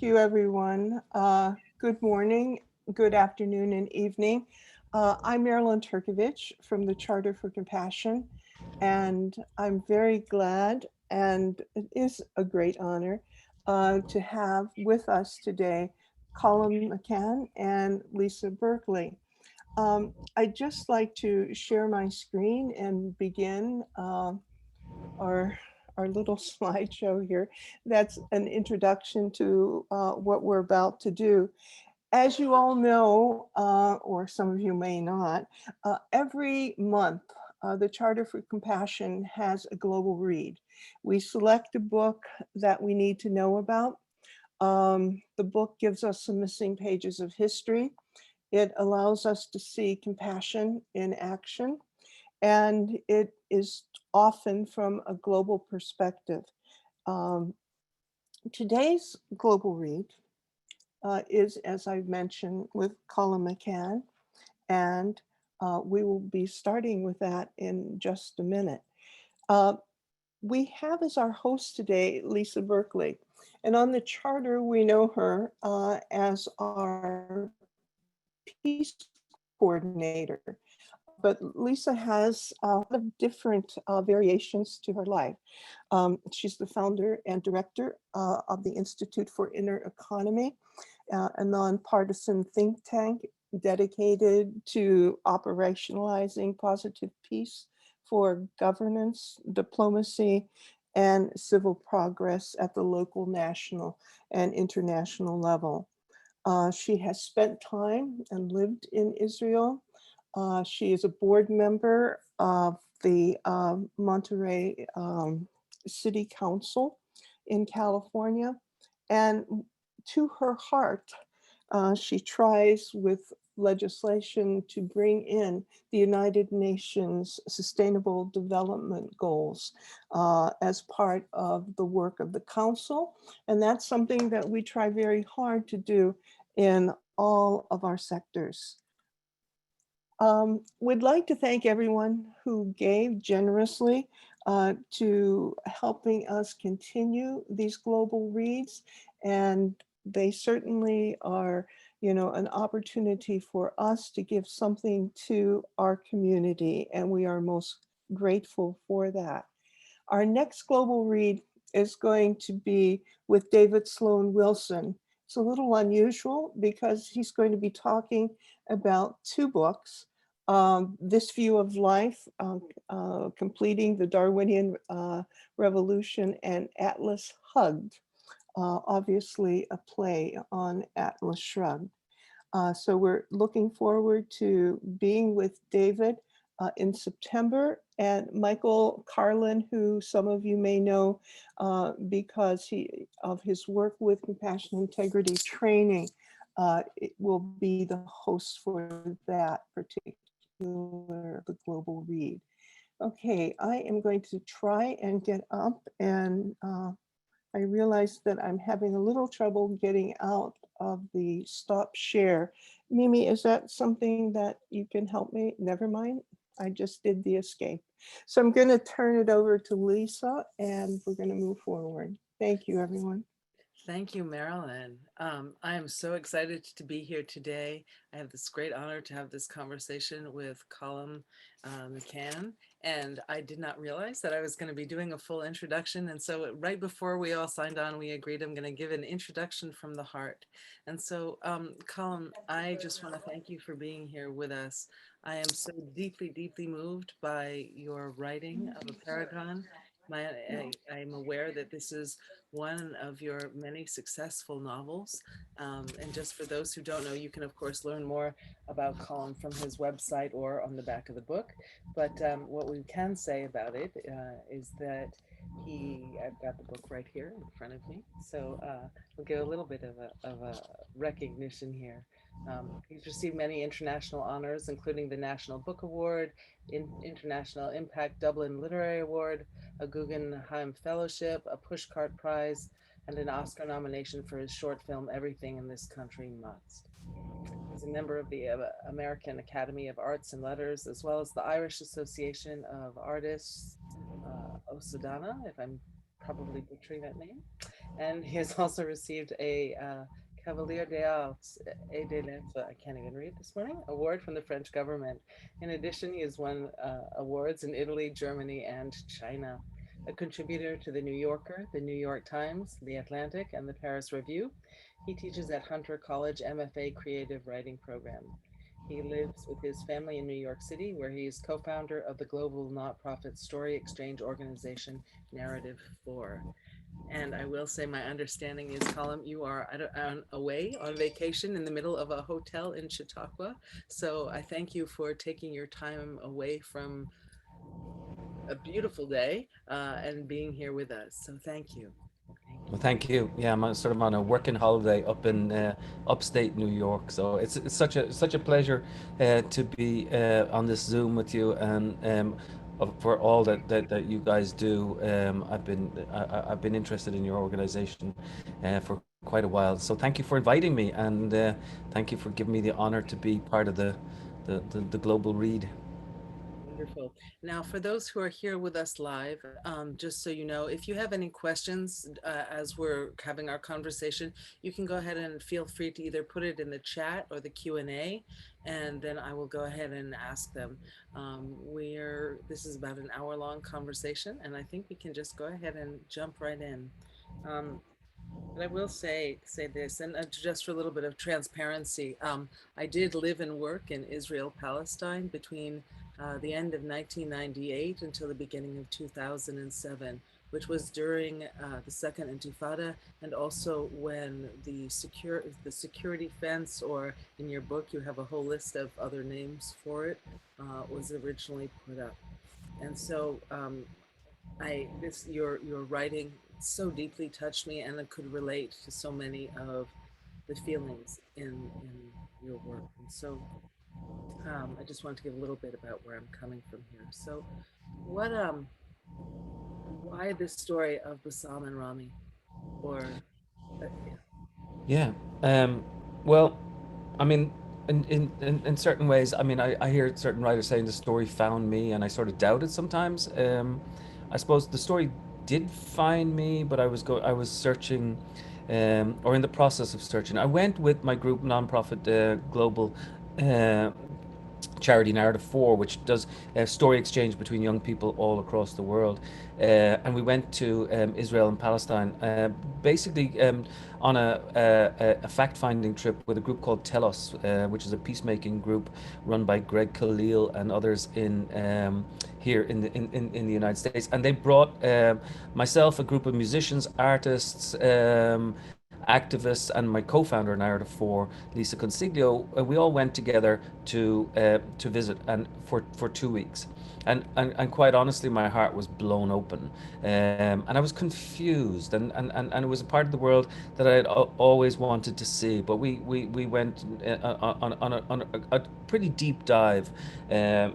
you, everyone. Good morning, good afternoon, and evening. I'm Marilyn Turkovich from the Charter for Compassion, and I'm very glad, and it is a great honor to have with us today Colin McCann and Lisa Berkeley. I'd just like to share my screen and begin our our little slideshow here. That's an introduction to what we're about to do. As you all know, or some of you may not, every month the Charter for Compassion has a global read. We select a book that we need to know about. The book gives us some missing pages of history. It allows us to see compassion in action, and it is often from a global perspective. Um, Today's global read is, as I've mentioned, with Colin McCann, and we will be starting with that in just a minute. Uh, we have as our host today Lisa Berkeley, and on the charter we know her as our peace coordinator. But Lisa has a lot of different variations to her life. She's the founder and director of the Institute for Inner Economy, a nonpartisan think tank dedicated to operationalizing positive peace for governance, diplomacy, and civil progress at the local, national, and international level. She has spent time and lived in Israel. She is a board member of the Monterey City Council in California. And to her heart, she tries with legislation to bring in the United Nations Sustainable Development Goals as part of the work of the Council. And that's something that we try very hard to do in all of our sectors. We'd like to thank everyone who gave generously to helping us continue these global reads. And they certainly are, an opportunity for us to give something to our community. And we are most grateful for that. Our next global read is going to be with David Sloane Wilson. It's a little unusual because he's going to be talking about two books, This View of Life, Completing the Darwinian Revolution, and Atlas Hugged, obviously a play on Atlas Shrugged. So we're looking forward to being with David in September, and Michael Carlin, who some of you may know because of his work with Compassion Integrity Training, it will be the host for that particular the global read. Okay, I am going to try and get up, and I realize that I'm having a little trouble getting out of the stop share. Mimi, is that something that you can help me? Never mind. I just did the escape. So I'm going to turn it over to Lisa, and we're going to move forward. Thank you, everyone. Thank you, Marilyn. I am so excited to be here today. I have this great honor to have this conversation with Colin McCann, and I did not realize that I was going to be doing a full introduction. And so right before we all signed on, we agreed I'm going to give an introduction from the heart. And so, Colin, I just want to thank you for being here with us. I am so deeply, deeply moved by your writing of Apeirogon. I'm aware that this is one of your many successful novels. And just for those who don't know, you can, of course, learn more about Colin from his website or on the back of the book. But what we can say about it is that I've got the book right here in front of me. So we'll give a little bit of a recognition here. He's received many international honors, including the National Book Award, International Impact Dublin Literary Award, a Guggenheim Fellowship, a Pushcart Prize, and an Oscar nomination for his short film Everything in This Country Must. He's a member of the American Academy of Arts and Letters, as well as the Irish Association of Artists, OSADANA, if I'm probably butchering that name. And he has also received a Cavalier des Arts et des Lettres, I can't even read this morning, award from the French government. In addition, he has won awards in Italy, Germany, and China. A contributor to The New Yorker, The New York Times, The Atlantic, and the Paris Review, he teaches at Hunter College MFA Creative Writing Program. He lives with his family in New York City, where he is co founder of the global nonprofit story exchange organization Narrative 4. And I will say, my understanding is, Colin, you are away on vacation in the middle of a hotel in Chautauqua. So I thank you for taking your time away from a beautiful day and being here with us. So thank you. Thank Well, you. thank you. Yeah, I'm sort of on a working holiday up in upstate New York, so it's such a pleasure to be on this Zoom with you and for all that you guys do. I've been interested in your organization for quite a while, so thank you for inviting me, and thank you for giving me the honor to be part of the global read. Wonderful. Now, for those who are here with us live, just so you know, if you have any questions as we're having our conversation, you can go ahead and feel free to either put it in the chat or the Q&A, and then I will go ahead and ask them. This is about an hour-long conversation, and I think we can just go ahead and jump right in. Um, but I will say this, and just for a little bit of transparency, I did live and work in Israel, Palestine between the end of 1998 until the beginning of 2007, which was during the Second Intifada, and also when the security fence, or in your book you have a whole list of other names for it, was originally put up. And so I this your writing so deeply touched me, and it could relate to so many of the feelings in your work. And so I just want to give a little bit about where I'm coming from here. So what why this story of Bassam and Rami, or yeah. Yeah. Um, well, I mean, in certain ways, I mean, I hear certain writers saying the story found me, and I sort of doubt it sometimes. I suppose the story did find me, but I was searching, or in the process of searching. I went with my group, nonprofit global. Uh, Charity Narrative 4, which does story exchange between young people all across the world. And we went to Israel and Palestine, basically on a fact finding trip with a group called Telos, which is a peacemaking group run by Greg Khalil and others here in the United States. And they brought myself, a group of musicians, artists, activists, and my co-founder Narrative 4, Lisa Consiglio. We all went together to visit, and for 2 weeks. And quite honestly, my heart was blown open, and I was confused, and it was a part of the world that I had always wanted to see. But we went on a pretty deep dive,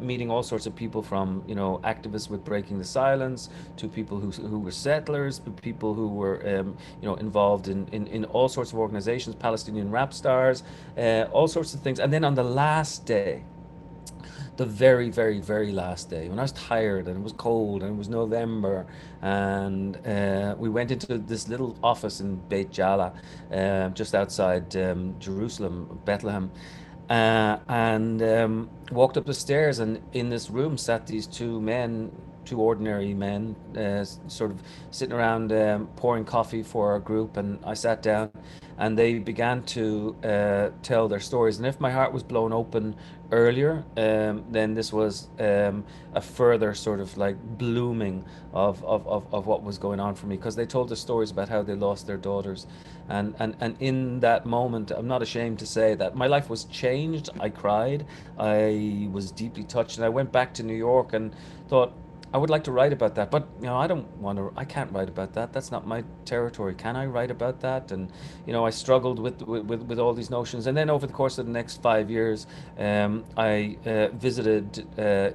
meeting all sorts of people, from activists with Breaking the Silence, to people who were settlers, to people who were involved in all sorts of organizations, Palestinian rap stars, all sorts of things. And then on the last day, the very, very, very last day, when I was tired and it was cold and it was November, and we went into this little office in Beit Jala, just outside Jerusalem, Bethlehem, and walked up the stairs, and in this room sat these two men, two ordinary men, sort of sitting around, pouring coffee for our group. And I sat down, and they began to tell their stories. And if my heart was blown open earlier, then this was a further sort of like blooming of what was going on for me, because they told the stories about how they lost their daughters. And in that moment, I'm not ashamed to say that my life was changed. I cried, I was deeply touched, and I went back to New York and thought, I would like to write about that, but I can't write about that. That's not my territory. Can I write about that? And I struggled with all these notions. And then over the course of the next 5 years, I visited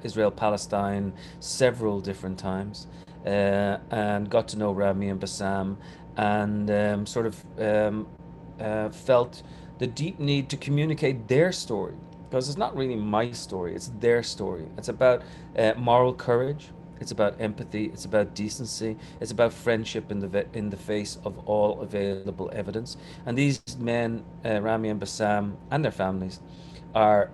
Israel, Palestine several different times, and got to know Rami and Bassam, and sort of felt the deep need to communicate their story, because it's not really my story, it's their story. It's about moral courage, It's about empathy. It's about decency. It's about friendship in the face of all available evidence. And these men, Rami and Bassam, and their families, are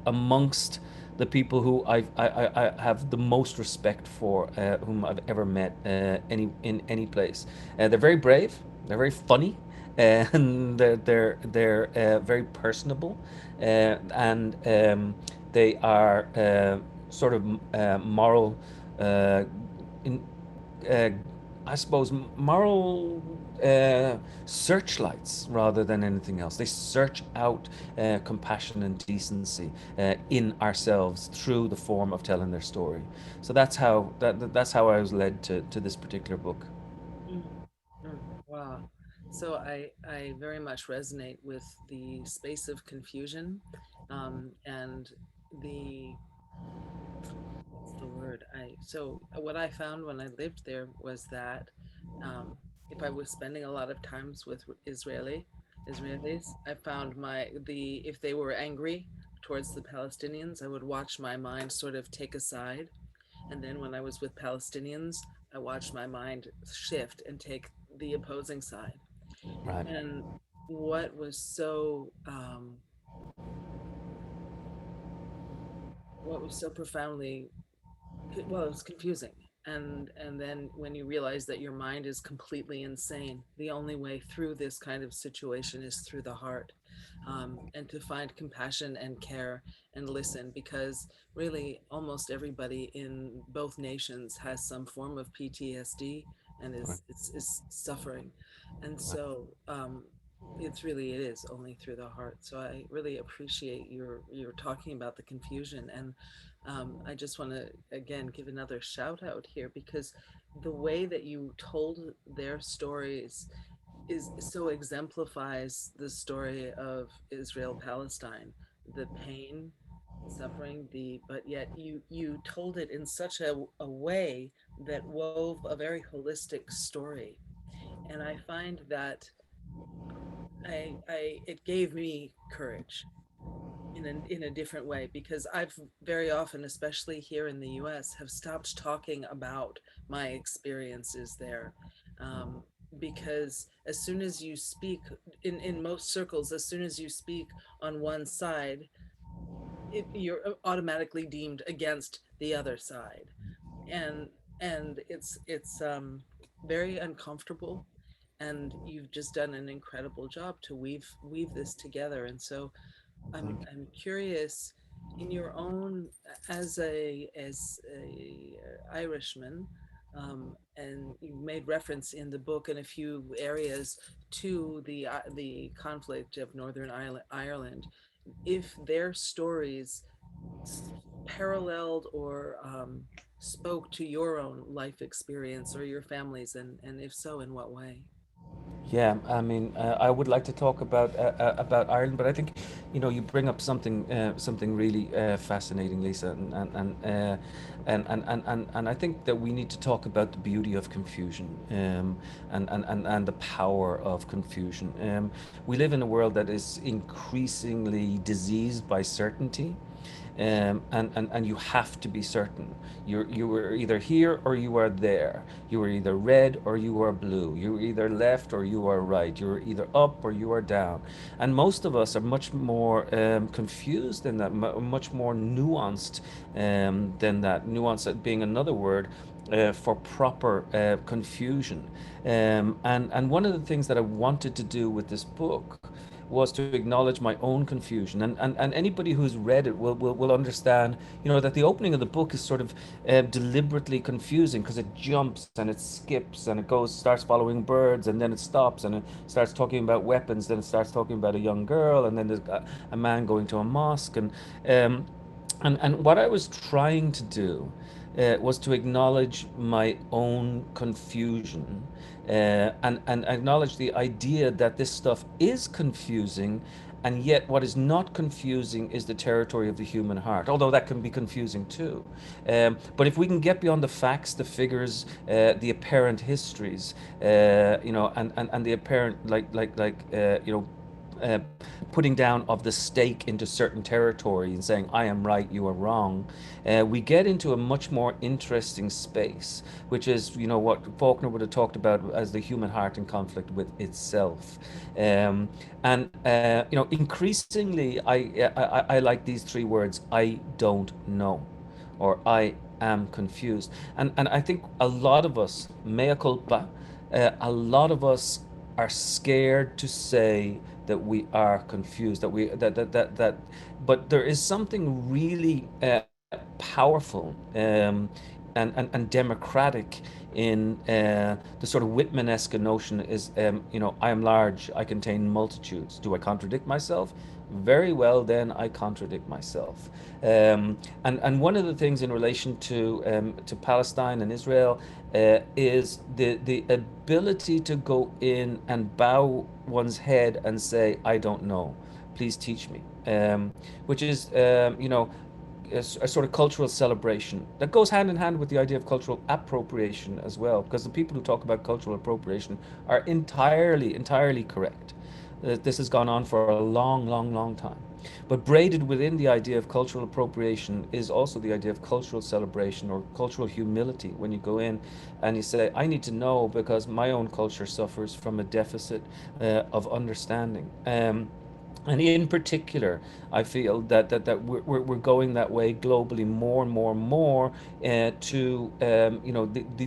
amongst the people who I have the most respect for, whom I've ever met in any place. They're very brave. They're very funny. And they're very personable, and they are sort of moral, uh, in, uh, I suppose, moral searchlights rather than anything else. They search out compassion and decency in ourselves through the form of telling their story. So that's how I was led to this particular book. Mm, wow. So I very much resonate with the space of confusion, and the what's the word? What I found when I lived there was that, if I was spending a lot of times with Israelis, I found the if they were angry towards the Palestinians, I would watch my mind sort of take a side, and then when I was with Palestinians, I watched my mind shift and take the opposing side. Right. And what was so what was so profoundly, well, it was confusing. And then when you realize that your mind is completely insane, the only way through this kind of situation is through the heart, and to find compassion and care and listen, because really almost everybody in both nations has some form of PTSD and Right. is suffering. And Right. so it is only through the heart. So I really appreciate your talking about the confusion. And I just want to again give another shout out here, because the way that you told their stories is so exemplifies the story of Israel Palestine, the pain, suffering, the but yet you told it in such a way that wove a very holistic story. And I find that I it gave me courage in a different way, because I've very often, especially here in the US, have stopped talking about my experiences there. Um, because as soon as you speak in most circles, as soon as you speak on one side, you're automatically deemed against the other side. And it's very uncomfortable, and you've just done an incredible job to weave this together. And so I'm curious, in your own, as a Irishman, and you made reference in the book in a few areas to the conflict of Northern Ireland. If their stories paralleled or spoke to your own life experience or your family's, and if so, in what way? Yeah, I mean, I would like to talk about Ireland, but I think, you bring up something really fascinating, Lisa, and I think that we need to talk about the beauty of confusion, and the power of confusion. We live in a world that is increasingly diseased by certainty, and you have to be certain. You were either here or you are there. You were either red or you are blue. You were either left or you are right. You were either up or you are down. And most of us are much more confused than that, much more nuanced than that. Nuance being another word for proper confusion. And one of the things that I wanted to do with this book was to acknowledge my own confusion. And anybody who's read it will understand, that the opening of the book is sort of deliberately confusing because it jumps and it skips and starts following birds, and then it stops and it starts talking about weapons, then it starts talking about a young girl, and then there's a man going to a mosque. And what I was trying to do was to acknowledge my own confusion, and acknowledge the idea that this stuff is confusing, and yet what is not confusing is the territory of the human heart, although that can be confusing too. But if we can get beyond the facts, the figures, the apparent histories, and the apparent, putting down of the stake into certain territory and saying, I am right, you are wrong, we get into a much more interesting space, which is, what Faulkner would have talked about as the human heart in conflict with itself. And increasingly, I like these three words: I don't know, or I am confused. And I think a lot of us, mea culpa, a lot of us are scared to say that we are confused, but there is something really powerful, and democratic in the sort of Whitman-esque notion is, I am large, I contain multitudes. Do I contradict myself? Very well, then I contradict myself. And one of the things in relation to Palestine and Israel is the ability to go in and bow one's head and say, I don't know, please teach me, which is, a sort of cultural celebration that goes hand in hand with the idea of cultural appropriation as well, because the people who talk about cultural appropriation are entirely correct. This has gone on for a long, long, long time. But braided within the idea of cultural appropriation is also the idea of cultural celebration or cultural humility, when you go in and you say, I need to know because my own culture suffers from a deficit of understanding. And in particular, I feel that we're going that way globally, more and more and more, to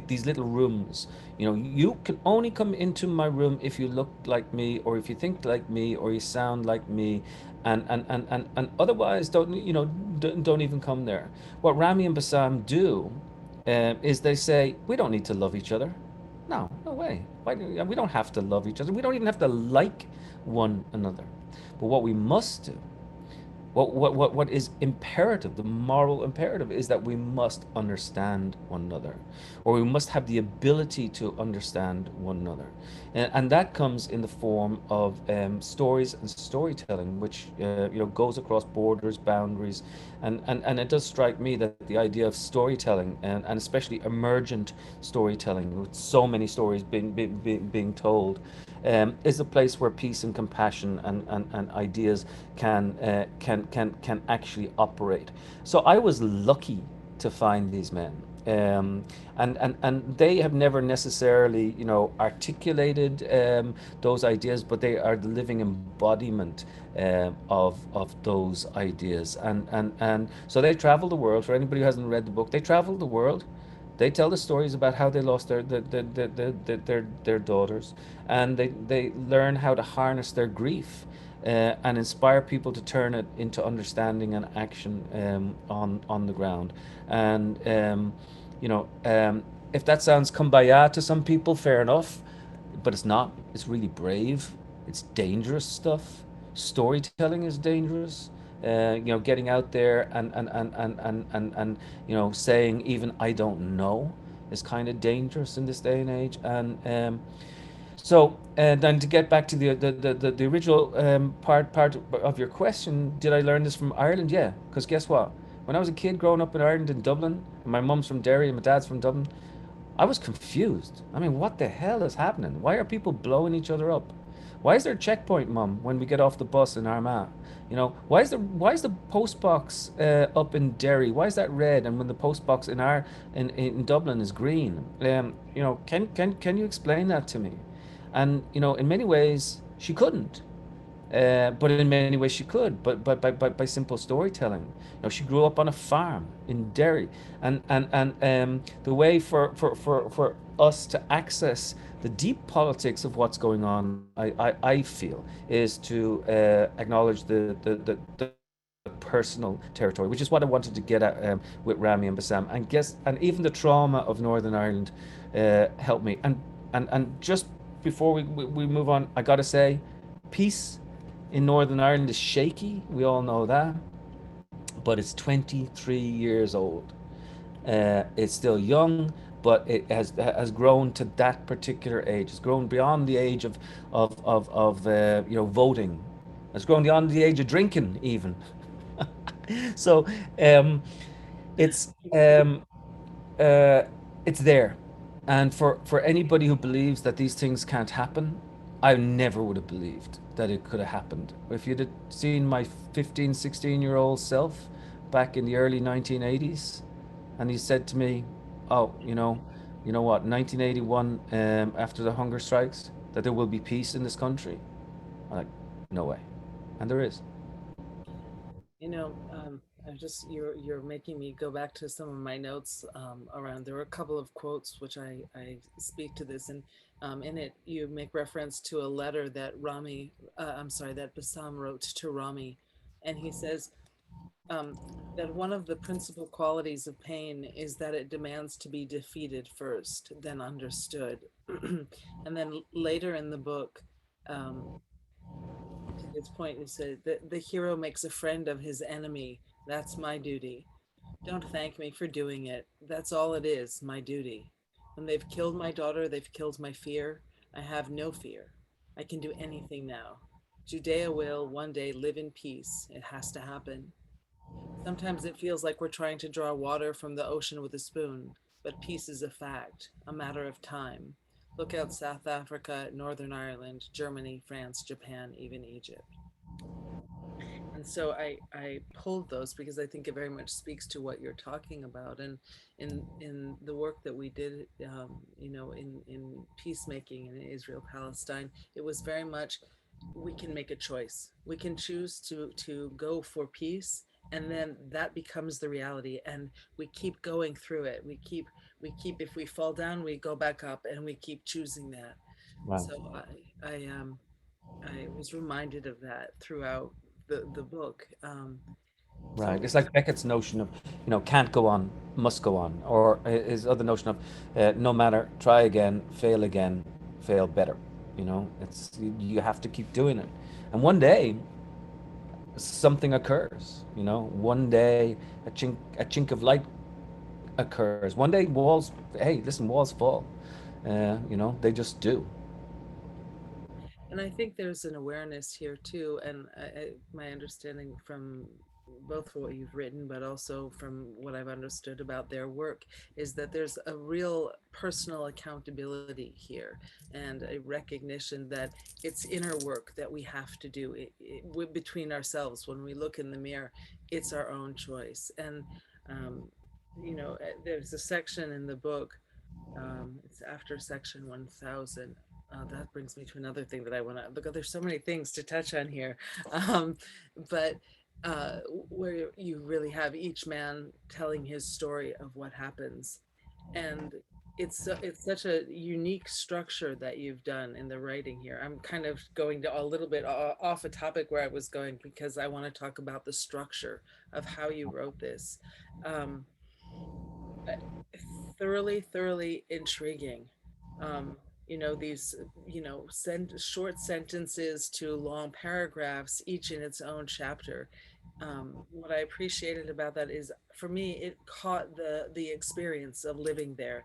these little rooms. You can only come into my room if you look like me, or if you think like me, or you sound like me, and otherwise don't even come there. What Rami and Bassam do, is they say, we don't need to love each other. No, no way. We don't have to love each other. We don't even have to like one another. But what we must do, what is imperative, the moral imperative, is that we must understand one another, or we must have the ability to understand one another. And that comes in the form of stories and storytelling, which goes across borders, boundaries. And it does strike me that the idea of storytelling, and especially emergent storytelling, with so many stories being told, is a place where peace and compassion and ideas can actually operate. So I was lucky to find these men. And they have never necessarily, articulated those ideas, but they are the living embodiment of those ideas. And so they travel the world. For anybody who hasn't read the book, they travel the world. They tell the stories about how they lost their daughters, and they learn how to harness their grief, and inspire people to turn it into understanding and action, on the ground. And if that sounds kumbaya to some people, fair enough, but it's not. It's really brave. It's dangerous stuff. Storytelling is dangerous. Getting out there and saying even I don't know is kind of dangerous in this day and age. And then to get back to the original part of your question, did I learn this from Ireland? Yeah, because guess what? When I was a kid growing up in Ireland, in Dublin, and my mum's from Derry and my dad's from Dublin, I was confused. I mean, what the hell is happening? Why are people blowing each other up? Why is there a checkpoint, Mum, when we get off the bus in Armagh? Why is the post box up in Derry? Why is that red? And when the post box in Dublin is green? Can you explain that to me? And in many ways she couldn't. But in many ways she could, but by simple storytelling. She grew up on a farm in Derry, and the way for us to access the deep politics of what's going on, I feel, is to acknowledge the personal territory, which is what I wanted to get at, with Rami and Bassam, and even the trauma of Northern Ireland helped me. And just before we move on, I gotta say, peace in Northern Ireland is shaky. We all know that, but it's 23 years old. It's still young, but it has grown to that particular age. It's grown beyond the age of voting. It's grown beyond the age of drinking, even. So, it's um, uh, it's there, and for anybody who believes that these things can't happen, I never would have believed that it could have happened. If you'd have seen my 15, 16-year-old self back in the early 1980s, and he said to me, "Oh, you know what, 1981, after the hunger strikes, that there will be peace in this country." I'm like, no way. And there is. You know, I just you're making me go back to some of my notes around. There were a couple of quotes which I speak to this, and in it you make reference to a letter that I'm sorry, that Bassam wrote to Rami, and he says um, that one of the principal qualities of pain is that it demands to be defeated first, then understood, and then later in the book. Um, to his point, he said that the hero makes a friend of his enemy. That's my duty. Don't thank me for doing it. That's all it is, my duty. When they've killed my daughter, they've killed my fear. I have no fear. I can do anything now. Judea will one day live in peace. It has to happen. Sometimes it feels like we're trying to draw water from the ocean with a spoon, but peace is a fact, a matter of time. Look out South Africa, Northern Ireland, Germany, France, Japan, even Egypt. And so I pulled those because I think it very much speaks to what you're talking about. And in the work that we did, in peacemaking in Israel Palestine, it was very much we can make a choice. We can choose to go for peace, and then that becomes the reality. And we keep going through it. We keep if we fall down, we go back up, and we keep choosing that. Right. So I was reminded of that throughout the book. So Right. It's like Beckett's notion of, can't go on, must go on, or his other notion of, no matter, try again, fail better. It's you have to keep doing it, and one day something occurs. One day a chink of light occurs. One day walls. Hey, listen, walls fall. They just do. and I think there's an awareness here too, and my understanding from both what you've written, but also from what I've understood about their work, is that there's a real personal accountability here, and a recognition that it's inner work that we have to do between ourselves. When we look in the mirror, it's our own choice. And um, there's a section in the book, it's after section 1000. That brings me to another thing that I want to look at. There's so many things to touch on here. Um, but where you really have each man telling his story of what happens. And it's such a unique structure that you've done in the writing here. I'm kind of going to a little bit off a topic where I was going, because I want to talk about the structure of how you wrote this. Um, thoroughly intriguing. These, short sentences to long paragraphs, each in its own chapter. What I appreciated about that is, for me, it caught the experience of living there.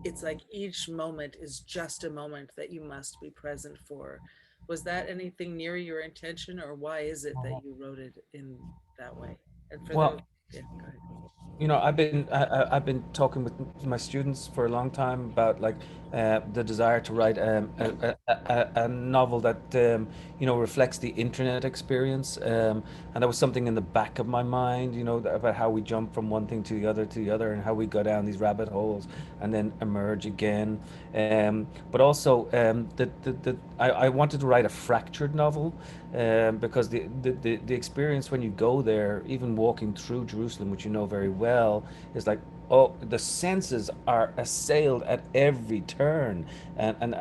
It's like each moment is just a moment that you must be present for. Was that anything near your intention, or why is it that you wrote it in that way? And for those, Well, yeah, go ahead. I've been talking with my students for a long time about like the desire to write a novel that reflects the internet experience, and that was something in the back of my mind, about how we jump from one thing to the other, and how we go down these rabbit holes and then emerge again. But also, I wanted to write a fractured novel, because the experience when you go there, even walking through Jerusalem, which you know very well, is like, oh, the senses are assailed at every turn, and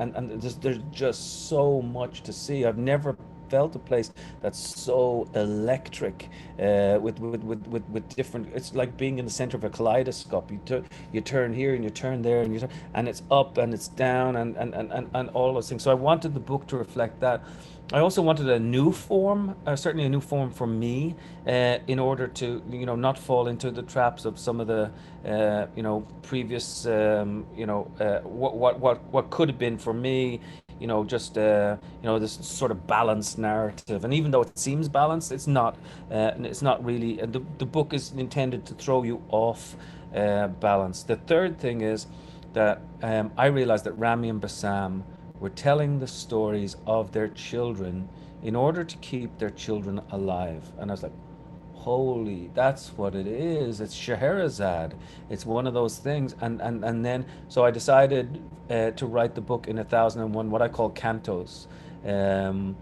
there's just so much to see. I've never felt a place that's so electric, with different. It's like being in the center of a kaleidoscope. You turn here and you turn there, and it's up and it's down, and all those things. So I wanted the book to reflect that. I also wanted a new form, certainly a new form for me, in order to, not fall into the traps of some of the, previous, what could have been for me, just, this sort of balanced narrative. And even though it seems balanced, it's not really. And the book is intended to throw you off balance. The third thing is that I realized that Rami and Bassam were telling the stories of their children in order to keep their children alive. And I was like, holy, that's what it is. It's Scheherazade. It's one of those things. And then, so I decided to write the book in 1001, what I call cantos. Um,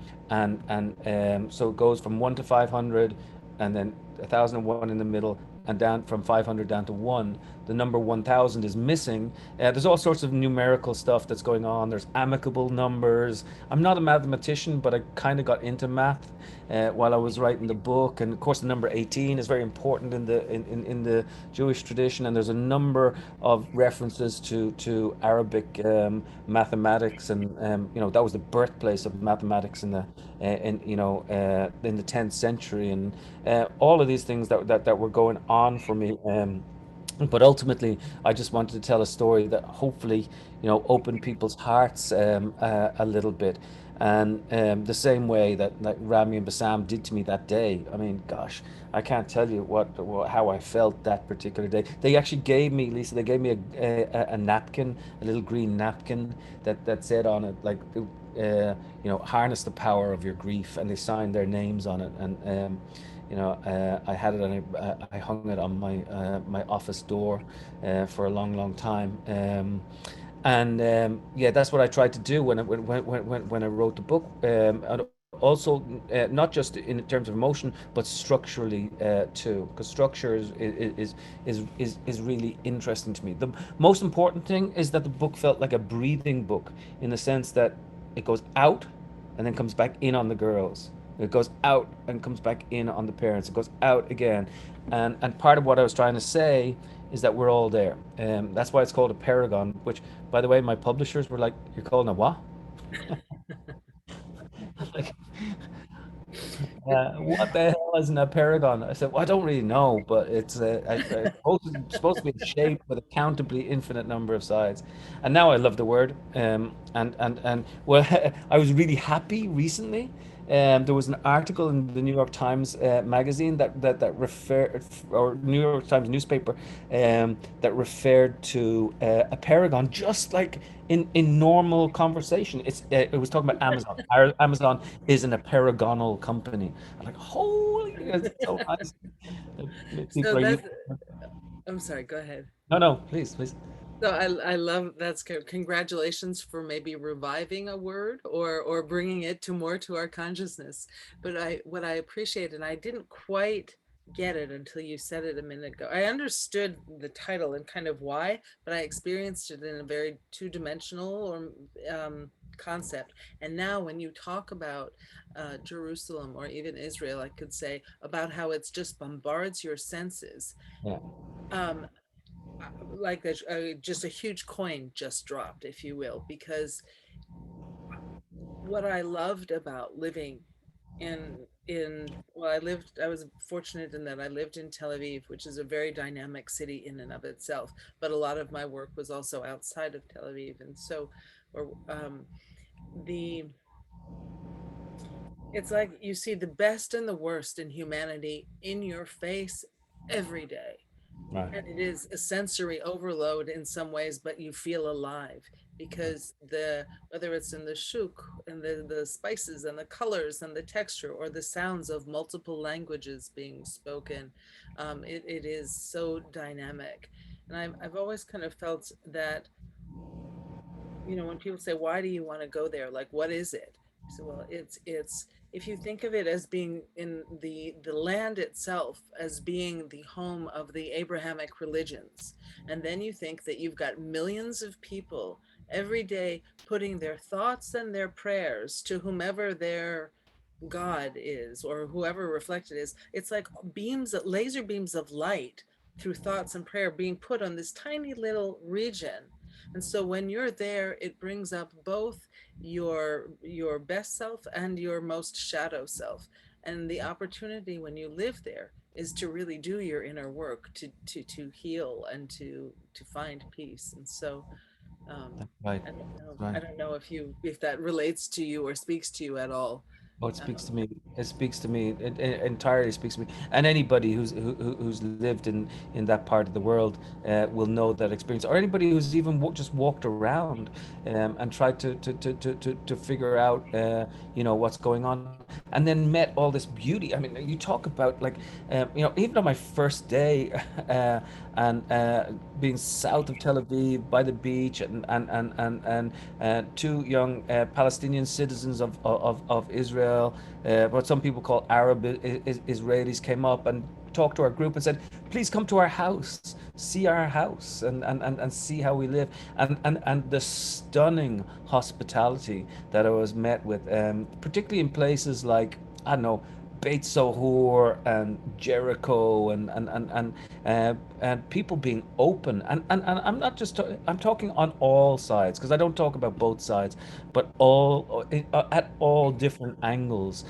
so it goes from 1 to 500, and then 1001 in the middle, and down from 500 down to 1. The number 1000 is missing. There's all sorts of numerical stuff that's going on. There's amicable numbers. I'm not a mathematician, but I kind of got into math while I was writing the book. And of course, the number 18 is very important in the Jewish tradition. And there's a number of references to Arabic mathematics, and that was the birthplace of mathematics in the 10th century, and all of these things that were going on for me. But ultimately, I just wanted to tell a story that hopefully, opened people's hearts a little bit. And the same way that Rami and Bassam did to me that day. I mean, gosh, I can't tell you how I felt that particular day. They actually gave me, Lisa, they gave me a napkin, a little green napkin that said on it, like, harness the power of your grief. And they signed their names on it. And I had it, and I hung it on my office door for a long, long time. Yeah, that's what I tried to do when I wrote the book. And also, not just in terms of emotion, but structurally too, because structure is really interesting to me. The most important thing is that the book felt like a breathing book, in the sense that it goes out and then comes back in on the girls. It goes out and comes back in on the parents. It goes out again. And part of what I was trying to say is that we're all there. That's why it's called Apeirogon, which, by the way, my publishers were like, "You're calling a what?" Like, what the hell is an Apeirogon? I said, well, I don't really know, but it's supposed to be a shape with a countably infinite number of sides. And now I love the word. And well, I was really happy recently. There was an article in the New York Times magazine that referred, or New York Times newspaper, that referred to a paragon, just like in normal conversation. It was talking about Amazon. Amazon is an apeirogonal company. I'm like, holy, it's so nice. So People are that's, using. I'm sorry, go ahead. No, no, please, please. So I love that's good. Congratulations for maybe reviving a word or bringing it to more to our consciousness. But what I appreciate, and I didn't quite get it until you said it a minute ago. I understood the title and kind of why, but I experienced it in a very two-dimensional or concept. And now when you talk about Jerusalem or even Israel, I could say about how it's just bombards your senses. Yeah, Um, like just a huge coin just dropped, if you will, because what I loved about living I was fortunate in that I lived in Tel Aviv, which is a very dynamic city in and of itself, but a lot of my work was also outside of Tel Aviv. And so or the it's like you see the best and the worst in humanity in your face every day. right. And it is a sensory overload in some ways, but you feel alive because whether it's in the shuk and the spices and the colors and the texture or the sounds of multiple languages being spoken, it is so dynamic. And I've always kind of felt that, when people say, why do you want to go there? Like, what is it? So, well, it's if you think of it as being in the land itself as being the home of the Abrahamic religions, and then you think that you've got millions of people every day putting their thoughts and their prayers to whomever their God is or whoever reflected is. It's like laser beams of light through thoughts and prayer being put on this tiny little region. And so when you're there, it brings up both your best self and your most shadow self. And the opportunity when you live there is to really do your inner work, to heal and to find peace. And so um, That's right. I don't know. That's right. I don't know if that relates to you or speaks to you at all. Oh, it Um, speaks to me. It speaks to me. It entirely speaks to me. And anybody who's lived in that part of the world will know that experience. Or anybody who's even just walked around and tried to figure out what's going on, and then met all this beauty. I mean, you talk about like even on my first day, uh, and being south of Tel Aviv by the beach, and two young Palestinian citizens of Israel, what some people call Arab Israelis, came up and talked to our group and said, please come to our house, see our house, and see how we live. And the stunning hospitality that I was met with, particularly in places like, I don't know, Beit Sohor and Jericho, and people being open, and I'm not just I'm talking on all sides, because I don't talk about both sides, but all at all different angles.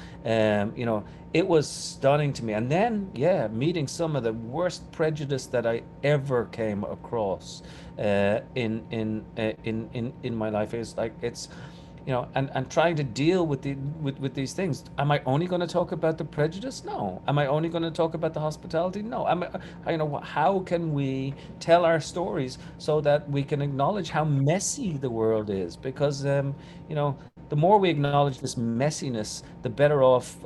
It was stunning to me. And then, yeah, meeting some of the worst prejudice that I ever came across in my life. Is like it's and trying to deal with with these things. Am I only going to talk about the prejudice? No. Am I only going to talk about the hospitality? No. How can we tell our stories so that we can acknowledge how messy the world is? Because the more we acknowledge this messiness, the better off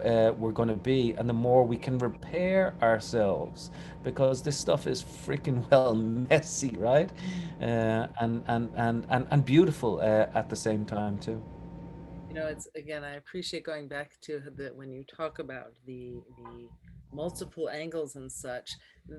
we're going to be, and the more we can repair ourselves, because this stuff is freaking well messy, right? And beautiful at the same time too. it's again, I appreciate going back to the when you talk about the multiple angles and such,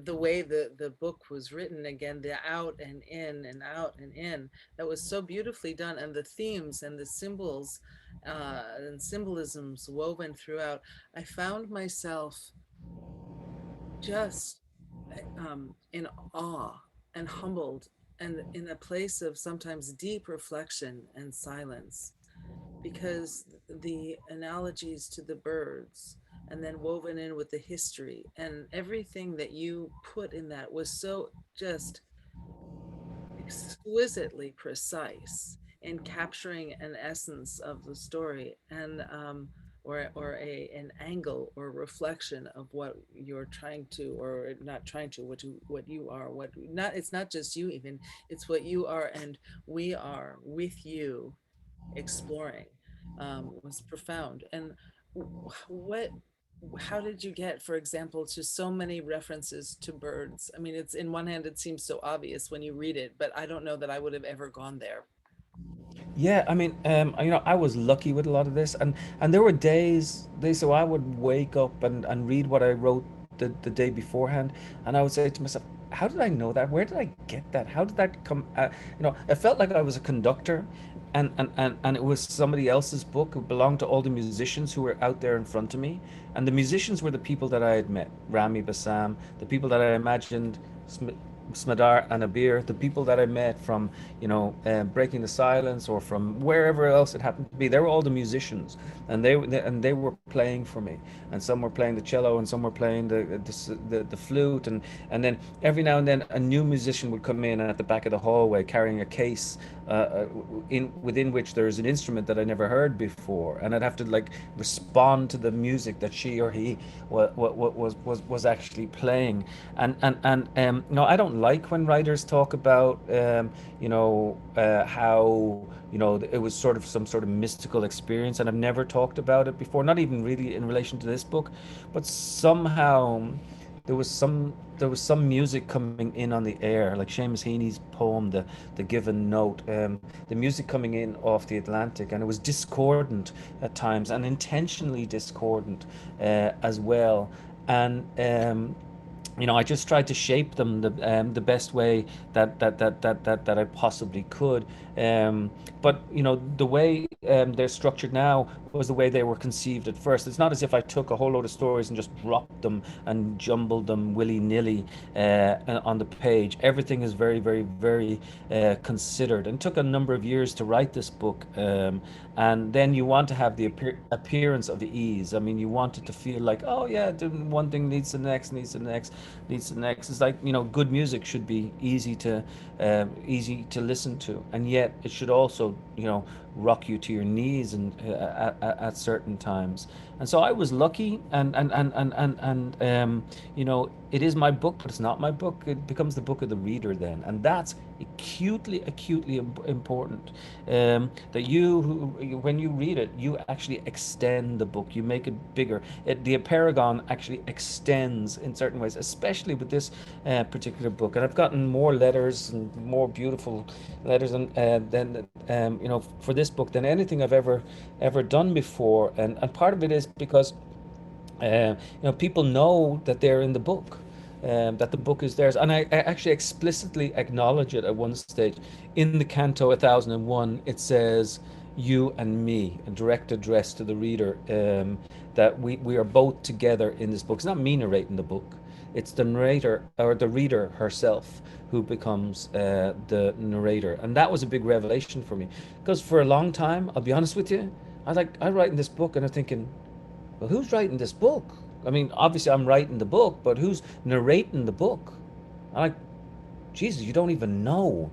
the way the book was written, again, the out and in and out and in, that was so beautifully done, and the themes and the symbols and symbolisms woven throughout. I found myself just in awe and humbled, and in a place of sometimes deep reflection and silence, because the analogies to the birds, and then woven in with the history and everything that you put in that, was so just exquisitely precise in capturing an essence of the story, and or an angle or reflection of what you're trying to, or not trying to, what you are, what not, it's not just you even, it's what you are and we are with you exploring, was profound. And what how did you get, for example, to so many references to birds? I mean, it's, in one hand it seems so obvious when you read it, but I don't know that I would have ever gone there. Yeah, I mean, I was lucky with a lot of this, and there were days, so I would wake up and read what I wrote the day beforehand, and I would say to myself, how did I know that? Where did I get that? How did that come? It felt like I was a conductor, and it was somebody else's book. It belonged to all the musicians who were out there in front of me, and the musicians were the people that I had met, Rami, Bassam, the people that I imagined. Smadar and Abir, the people that I met from, Breaking the Silence, or from wherever else it happened to be, they were all the musicians, and they were playing for me, and some were playing the cello, and some were playing the flute, and then every now and then a new musician would come in at the back of the hallway carrying a case, within which there's an instrument that I never heard before, and I'd have to like respond to the music that she or he was actually playing. And I don't like when writers talk about how it was sort of some sort of mystical experience, and I've never talked about it before, not even really in relation to this book, but somehow there was some music coming in on the air, like Seamus Heaney's poem, the Given Note, the music coming in off the Atlantic, and it was discordant at times, and intentionally discordant as well. And I just tried to shape them the best way that I possibly could. But the way they're structured now was the way they were conceived at first. It's not as if I took a whole load of stories and just dropped them and jumbled them willy nilly on the page. Everything is very, very, very considered, and took a number of years to write this book. And then you want to have the appearance of ease. I mean, you want it to feel like, oh yeah, one thing needs the next, needs the next, needs the next. It's like, good music should be easy to listen to, and yet it should also rock you to your knees and at certain times. And so I was lucky, and it is my book, but it's not my book. It becomes the book of the reader then, and that's acutely important. That when you read it, you actually extend the book. You make it bigger. The Apeirogon actually extends in certain ways, especially with this particular book. And I've gotten more letters and more beautiful letters than for this book than anything I've ever done before. And part of it is because people know that they're in the book, that the book is theirs. And I actually explicitly acknowledge it at one stage. In the Canto 1001, it says, "You and me," a direct address to the reader, that we are both together in this book. It's not me narrating the book, it's the narrator or the reader herself who becomes the narrator. And that was a big revelation for me. Because for a long time, I'll be honest with you, I write in this book and I'm thinking, well, who's writing this book? I mean, obviously I'm writing the book, but who's narrating the book? I'm like, Jesus, you don't even know.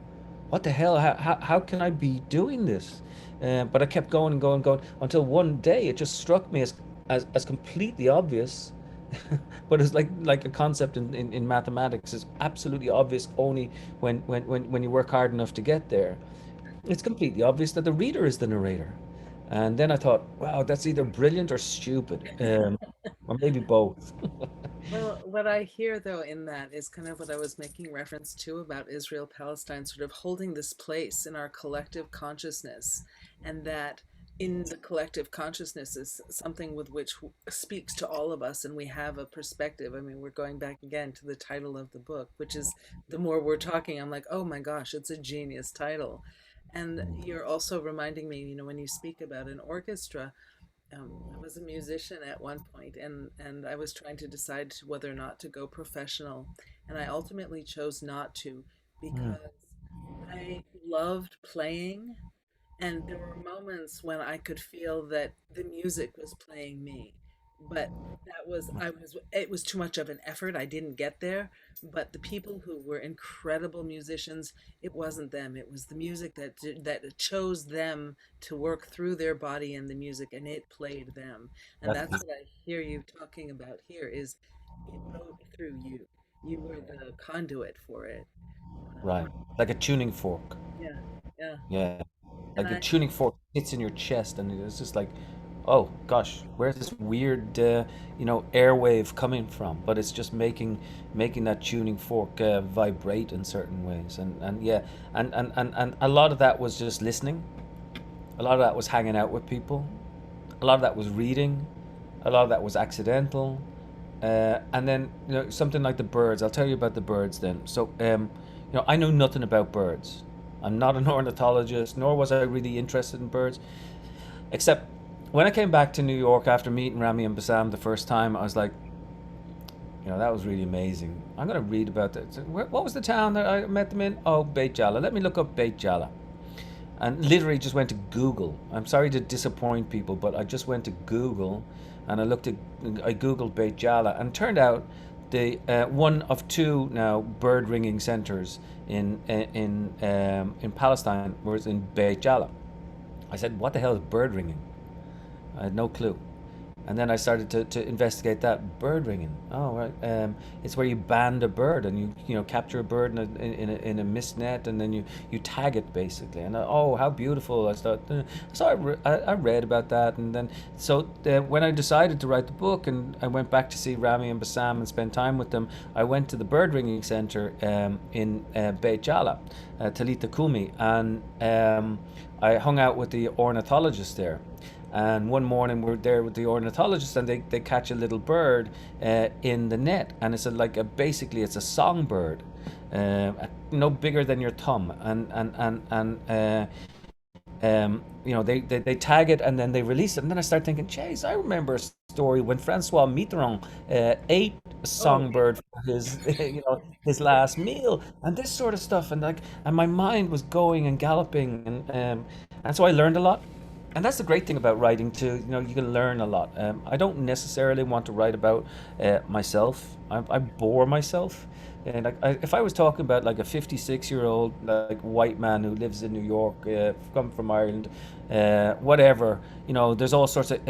What the hell? How can I be doing this? But I kept going and going and going until one day it just struck me as completely obvious. But it's like a concept in mathematics. It's absolutely obvious only when you work hard enough to get there. It's completely obvious that the reader is the narrator. And then I thought, wow, that's either brilliant or stupid, or maybe both. Well, what I hear though in that is kind of what I was making reference to about Israel Palestine sort of holding this place in our collective consciousness, and that in the collective consciousness is something with which speaks to all of us, and we have a perspective. I mean, we're going back again to the title of the book, which is, the more we're talking, I'm like, oh my gosh, it's a genius title. And you're also reminding me, when you speak about an orchestra, I was a musician at one point, and I was trying to decide whether or not to go professional, and I ultimately chose not to Mm, because I loved playing, and there were moments when I could feel that the music was playing me. But it was too much of an effort. I didn't get there. But the people who were incredible musicians, it wasn't them. It was the music that chose them to work through their body and the music, and it played them. And that's that's what I hear you talking about here is it wrote through you. You were the conduit for it. right. Like a tuning fork. Yeah, yeah. Yeah. And Like a I tuning fork hits in your chest, and it's just like, oh gosh, where's this weird, airwave coming from? But it's just making that tuning fork vibrate in certain ways, and yeah, and a lot of that was just listening. A lot of that was hanging out with people. A lot of that was reading. A lot of that was accidental. And then something like the birds. I'll tell you about the birds then. So I know nothing about birds. I'm not an ornithologist, nor was I really interested in birds. Except when I came back to New York after meeting Rami and Bassam the first time, I was like, that was really amazing. I'm going to read about that. So, what was the town that I met them in? Oh, Beit Jala. Let me look up Beit Jala. And literally just went to Google. I'm sorry to disappoint people, but I just went to Google and I Googled Beit Jala, and turned out the one of two now bird ringing centers in Palestine was in Beit Jala. I said, what the hell is bird ringing? I had no clue. And then I started to investigate that bird ringing. Oh, right. It's where you band a bird and you capture a bird in a mist net, and then you tag it basically. And oh, how beautiful! I thought. So I read about that, and then when I decided to write the book, and I went back to see Rami and Bassam and spend time with them, I went to the bird ringing center in Beit Jala, Talita Kumi, and I hung out with the ornithologist there. And one morning we're there with the ornithologist, and they catch a little bird in the net, and it's basically it's a songbird, no bigger than your thumb, they tag it and then they release it, and then I start thinking, jeez, I remember a story when François Mitterrand ate a oh, songbird for his his last meal, and this sort of stuff, and my mind was going and galloping, and so I learned a lot. and that's the great thing about writing too. You know, you can learn a lot. I don't necessarily want to write about myself. I bore myself. And if I was talking about like a 56-year-old like white man who lives in New York, come from Ireland, whatever, you know, there's all sorts of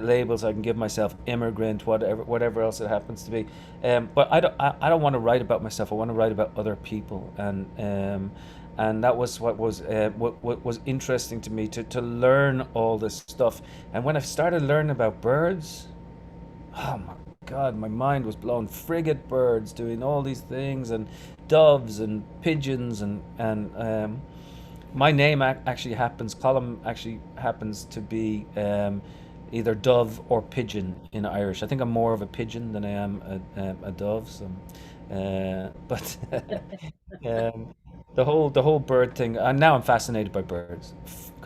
labels I can give myself, immigrant, whatever else it happens to be. But I don't want to write about myself. I want to write about other people, and that was what was interesting to me to learn all this stuff. And when I started learning about birds, oh my God, my mind was blown. Frigate birds doing all these things, and doves and pigeons, and my name actually happens. Column actually happens to be either dove or pigeon in Irish. I think I'm more of a pigeon than I am a dove. So, but um, the whole bird thing. And now I'm fascinated by birds.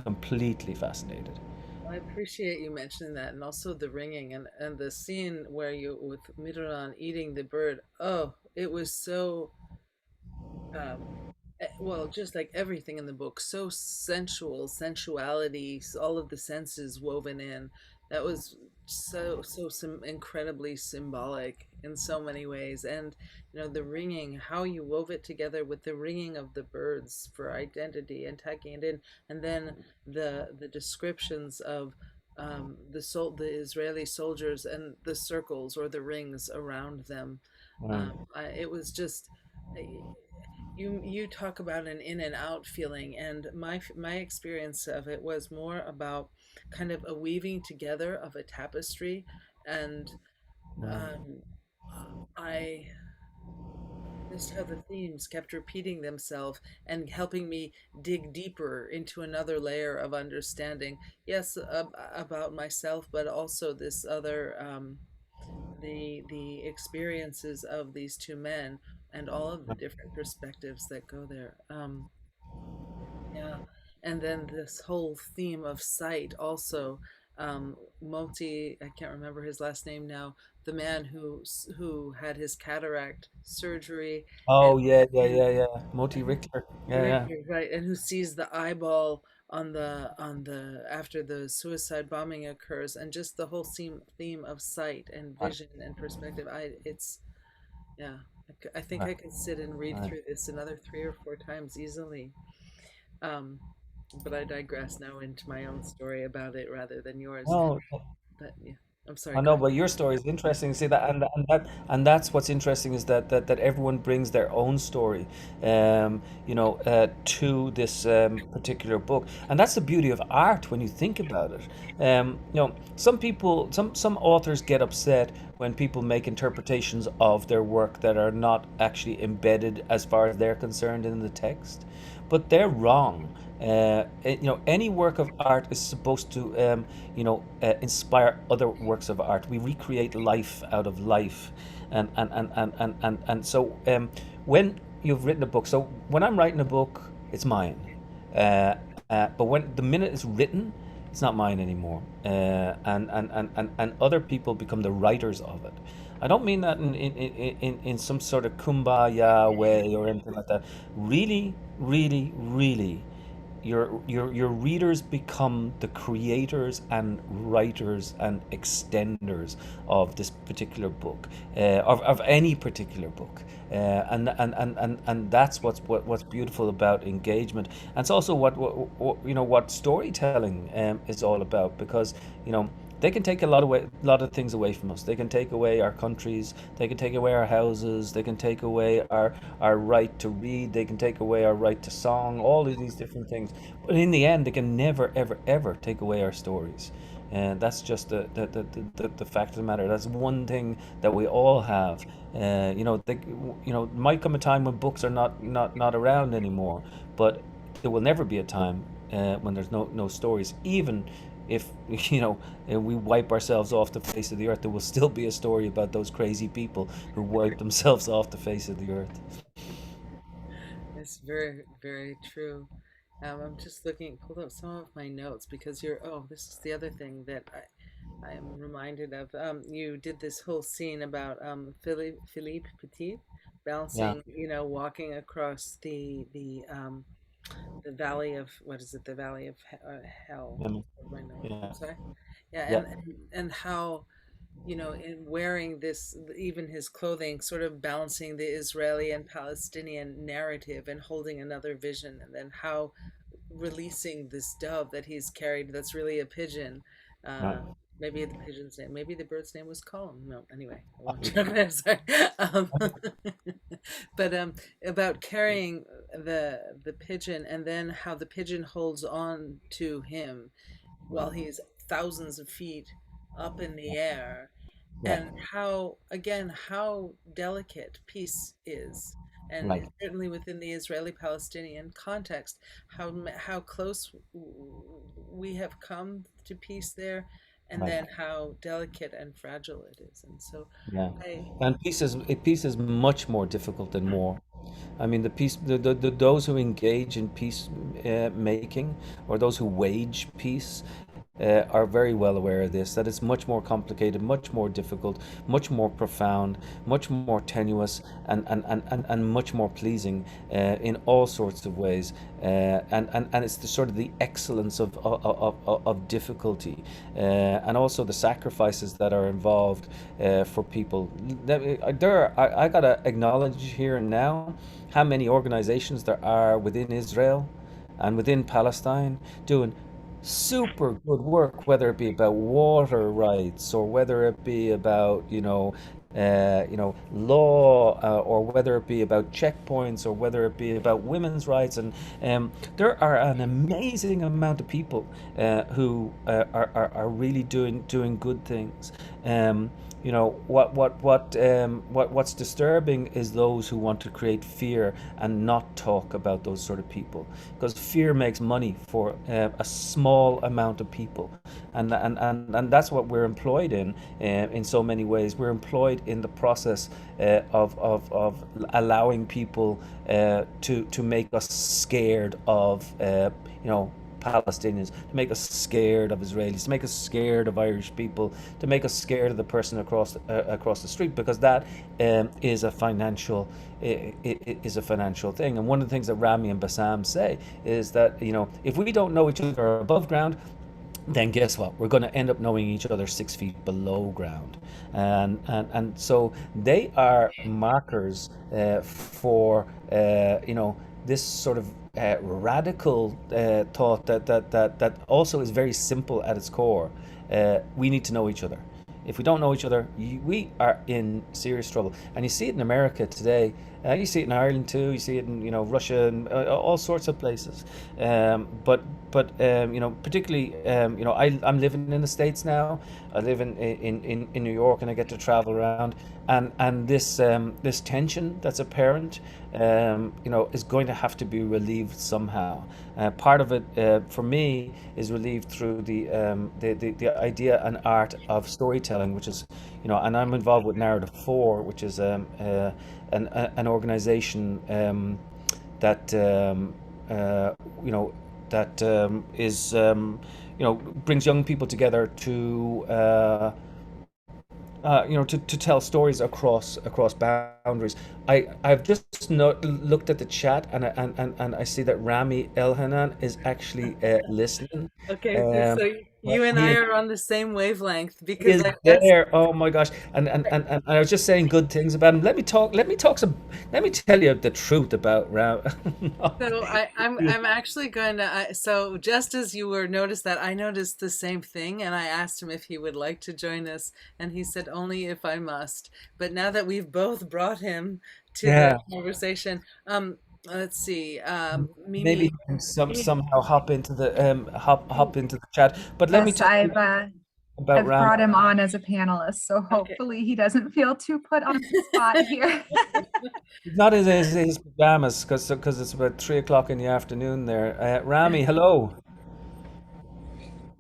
Completely fascinated. I appreciate you mentioning that, and also the ringing and the scene where you with Mitterrand eating the bird. Oh, it was so um, well, just like everything in the book, so sensual, sensuality, all of the senses woven in. That was so incredibly symbolic in so many ways. And the ringing, how you wove it together with the ringing of the birds for identity and tucking it in, and then the descriptions of the Israeli soldiers and the circles or the rings around them. Right. It was just you talk about an in and out feeling, and my experience of it was more about kind of a weaving together of a tapestry. And Right. um, I just how the themes kept repeating themselves and helping me dig deeper into another layer of understanding, yes, about myself, but also this other the experiences of these two men and all of the different perspectives that go there. Yeah, and then this whole theme of sight also. Moti, I can't remember his last name now. The man who had his cataract surgery, and Oh yeah, yeah, and yeah, yeah. Moti Richter. Yeah, yeah. Richter, right, and who sees the eyeball on the after the suicide bombing occurs, and just the whole theme of sight and Right, vision and perspective. It's yeah, I think right, I could sit and read right. through this another 3 or 4 times easily. Um, but I digress now into my own story about it rather than yours. No, But yeah, I'm sorry. I Go know, ahead. but your story is interesting. See that, and that's what's interesting is that everyone brings their own story, to this particular book, and that's the beauty of art when you think about it. Some people, some authors get upset when people make interpretations of their work that are not actually embedded, as far as they're concerned, in the text, but they're wrong. Any work of art is supposed to, inspire other works of art. We recreate life out of life, and so when you've written a book, so when I'm writing a book, it's mine. Uh, but when the minute it's written, it's not mine anymore, and other people become the writers of it. I don't mean that in some sort of kumbaya way or anything like that. Really, really, really, your readers become the creators and writers and extenders of this particular book, of any particular book, and that's what's beautiful about engagement. And it's also what storytelling is all about, because they can take a lot of things away from us. They can take away our countries. They can take away our houses. They can take away our right to read. They can take away our right to song. All of these different things. But in the end, they can never, ever, ever take away our stories. And that's just the fact of the matter. That's one thing that we all have. Might come a time when books are not around anymore, but there will never be a time when there's no stories. Even if we wipe ourselves off the face of the earth, there will still be a story about those crazy people who wiped themselves off the face of the earth. It's very, very true. I'm just looking, pulled up some of my notes because this is the other thing that I am reminded of. You did this whole scene about Philippe Petit Yeah. balancing, walking across the the valley of, what is it, the valley of hell. Um, My note. yeah, I'm sorry. Yeah, yeah, and how, in wearing this, even his clothing, sort of balancing the Israeli and Palestinian narrative and holding another vision, and then how releasing this dove that he's carried that's really a pigeon. right. Uh, maybe the pigeon's name, maybe the bird's name was Colin. No, anyway, I won't joke. I'm sorry. Um, but about carrying the pigeon, and then how the pigeon holds on to him while he's thousands of feet up in the air, Yeah, and how, again, how delicate peace is, and right, certainly within the Israeli-Palestinian context, how close we have come to peace there, and right. then how delicate and fragile it is. And so Yeah, I and peace is much more difficult than war. I mean, those who engage in peace making, or those who wage peace, are very well aware of this, that it's much more complicated, much more difficult, much more profound, much more tenuous, and much more pleasing in all sorts of ways. And it's the sort of the excellence of difficulty, and also the sacrifices that are involved for people. I gotta acknowledge here and now how many organizations there are within Israel and within Palestine doing super good work, whether it be about water rights or whether it be about, law, or whether it be about checkpoints or whether it be about women's rights. And there are an amazing amount of people who are really doing good things. What's disturbing is those who want to create fear and not talk about those sort of people, because fear makes money for a small amount of people, and that's what we're employed in so many ways. We're employed in the process of allowing people to make us scared of Palestinians, to make us scared of Israelis, to make us scared of Irish people, to make us scared of the person across the street, because that is a financial is a financial thing. And one of the things that Rami and Bassam say is that, if we don't know each other above ground, then guess what? We're going to end up knowing each other 6 feet below ground, and so they are markers for this sort of radical thought that also is very simple at its core. We need to know each other. If we don't know each other, we are in serious trouble. And you see it in America today. You see it in Ireland too. You see it in Russia and all sorts of places. But particularly I'm living in the States now. I live in New York, and I get to travel around. And this tension that's apparent, is going to have to be relieved somehow. Part of it, for me, is relieved through the idea and art of storytelling, which is, and I'm involved with Narrative 4, which is an organization that is brings young people together to tell stories across boundaries. I've just looked at the chat, and I see that Rami Elhanan is actually listening. Okay, Um, so you and he I is are on the same wavelength, he because is I that's there. Oh my gosh! And I was just saying good things about him. Let me tell you the truth about Ram. so I'm actually going to so just as you were noticed that, I noticed the same thing, and I asked him if he would like to join us, and he said only if I must. But now that we've both brought him to the Yeah, conversation, let's see, maybe Mimi. he can somehow hop into the chat. But let me Yes, tell you about I've Ram. brought him on as a panelist, so Okay. hopefully he doesn't feel too put on the spot here. He's not in his pajamas because it's about 3 o'clock in the afternoon there. Rami, hello.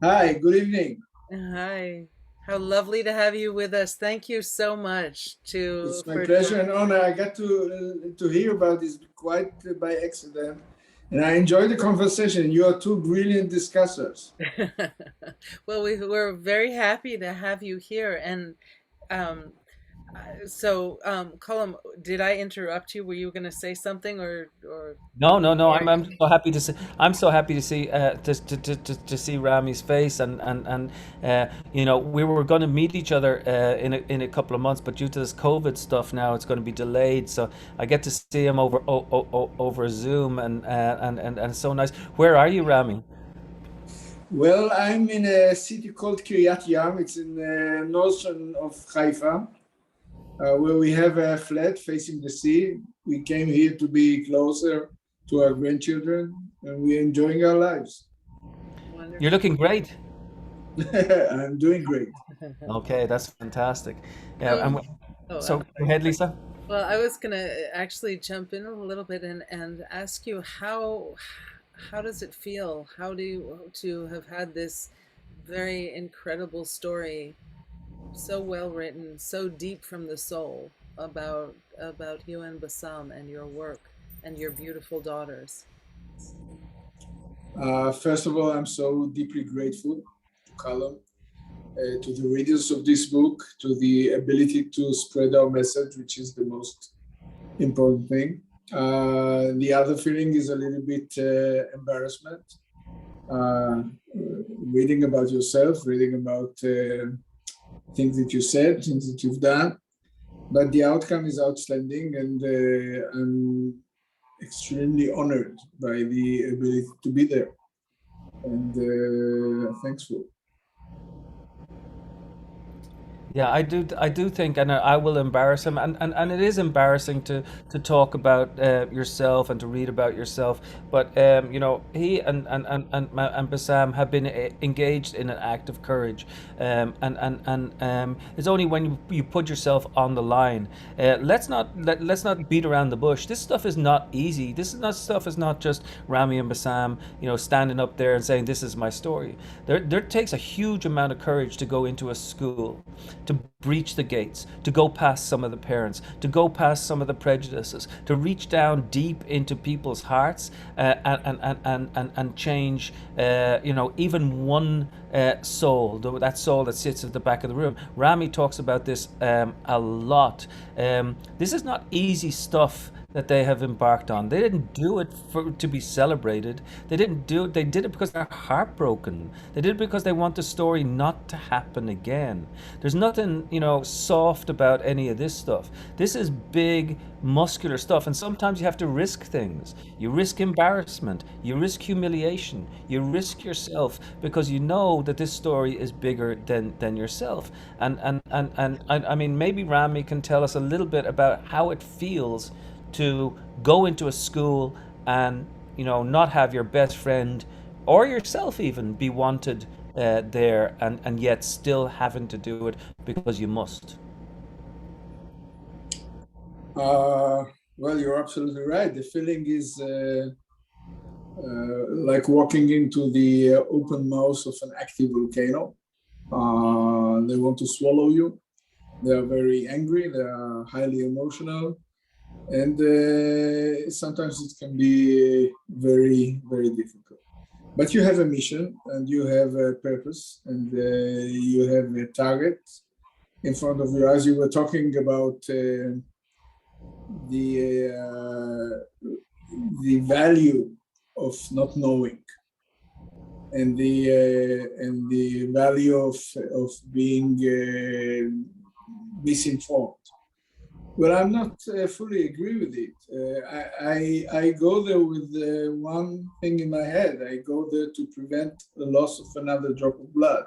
Hi, good evening. Hi. How lovely to have you with us. Thank you so much It's my for pleasure and honor. I got to hear about this quite by accident, and I enjoyed the conversation. You are two brilliant discussers. well, we're very happy to have you here, and um, Colm, did I interrupt you? Were you going to say something, or No, no, no. are I'm so happy to see. I'm so happy to see to see Rami's face, and you know, we were going to meet each other in a couple of months, but due to this COVID stuff now, it's going to be delayed. So I get to see him over Zoom, and it's so nice. Where are you, Rami? Well, I'm in a city called Kiryat Yam. It's in the northern of Haifa, where we have a flat facing the sea. We came here to be closer to our grandchildren, and we're enjoying our lives. wonderful? You're looking great. I'm doing great. Okay, that's fantastic. Yeah, Oh, oh, so go ahead, Lisa. well, I was going to actually jump in a little bit and ask you how does it feel? How do you to have had this very incredible story, so well written, so deep from the soul about you and Bassam and your work and your beautiful daughters? First of all, I'm so deeply grateful to Callum, to the readers of this book, to the ability to spread our message, which is the most important thing. The other feeling is a little bit embarrassment. Reading about yourself, reading about things that you said, things that you've done. But the outcome is outstanding, and I'm extremely honored by the ability to be there, and thankful. Yeah, I do think, and I will embarrass him, and it is embarrassing to talk about yourself and to read about yourself. But you know, he and Bassam have been engaged in an act of courage, it's only when you put yourself on the line. Let's not beat around the bush. This stuff is not easy. Stuff is not just Rami and Bassam, you know, standing up there and saying this is my story. There takes a huge amount of courage to go into a school, to breach the gates, to go past some of the parents, to go past some of the prejudices, to reach down deep into people's hearts, and change, you know, even one soul, that soul that sits at the back of the room. Rami talks about this a lot. This is not easy stuff that they have embarked on. They didn't do it to be celebrated. They didn't do it. They did it because they're heartbroken. They did it because they want the story not to happen again. There's nothing, you know, soft about any of this stuff. This is big, muscular stuff, and sometimes you have to risk things. You risk embarrassment. You risk humiliation. You risk yourself because you know that this story is bigger than yourself. I mean, maybe Rami can tell us a little bit about how it feels to go into a school and, you know, not have your best friend or yourself even be wanted there, and yet still having to do it because you must. Well, you're absolutely right. The feeling is like walking into the open mouth of an active volcano. They want to swallow you. They are very angry. They are highly emotional. And sometimes it can be very, very difficult. But you have a mission, and you have a purpose, and you have a target in front of you. As you were talking about the value of not knowing, and the value of being misinformed. Well, I'm not fully agree with it. I go there with one thing in my head. I go there to prevent the loss of another drop of blood.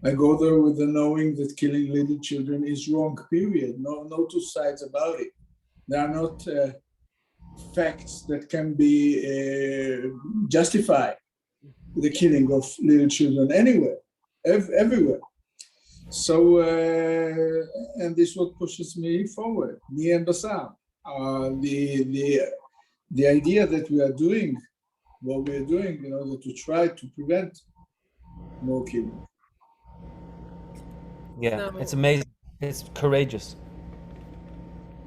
I go there with the knowing that killing little children is wrong, period. No two sides about it. There are not facts that can be justify the killing of little children anywhere, everywhere. So, and this is what pushes me forward, me and Bassam. The idea that we are doing what we are doing in order to try to prevent more killing. Yeah, it's So, amazing. It's courageous.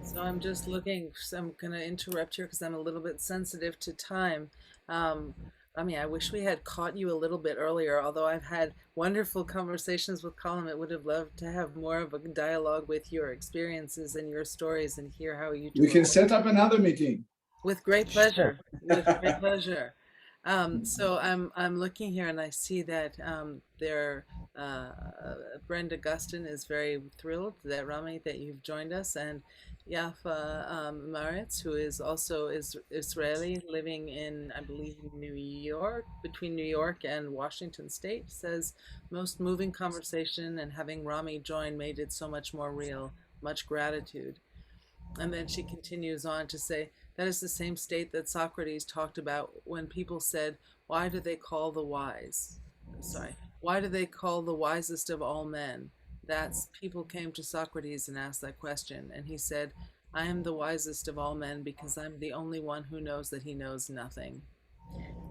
so I'm just looking. So I'm going to interrupt here because I'm a little bit sensitive to time. Um, Rami, I wish we had caught you a little bit earlier, although I've had wonderful conversations with Colin. I would have loved to have more of a dialogue with your experiences and your stories and hear how you We two can are. set up another meeting. With great Sure. pleasure. With great pleasure. So I'm looking here and I see that uh, Brenda Gustin is very thrilled that Rami that you've joined us, and Yafa Maritz, who is also Israeli, living in, I believe, New York, between New York and Washington State, says most moving conversation, and having Rami join made it so much more real. Much gratitude. And then she continues on to say, that is the same state that Socrates talked about when people said, why do they call the wise? Sorry, why do they call the wisest of all men? That's people came to Socrates and asked that question. And he said, I am the wisest of all men because I'm the only one who knows that he knows nothing.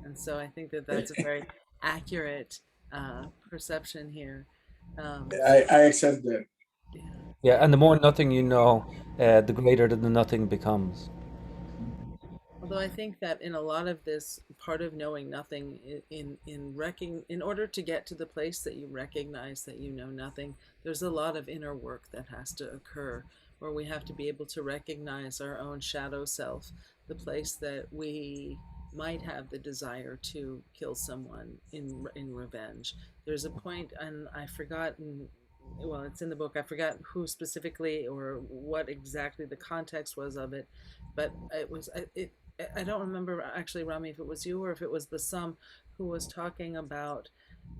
And so I think that that's a very accurate perception here. I accept that. Yeah. Yeah, and the more nothing you know, the greater the nothing becomes. Although I think that in a lot of this, part of knowing nothing in order to get to the place that you recognize that you know nothing, there's a lot of inner work that has to occur, where we have to be able to recognize our own shadow self, the place that we might have the desire to kill someone in revenge. There's a point, and I forgot. Well, it's in the book. I forgot who specifically or what exactly the context was of it, but I don't remember actually, Rami, if it was you or if it was Bassam who was talking about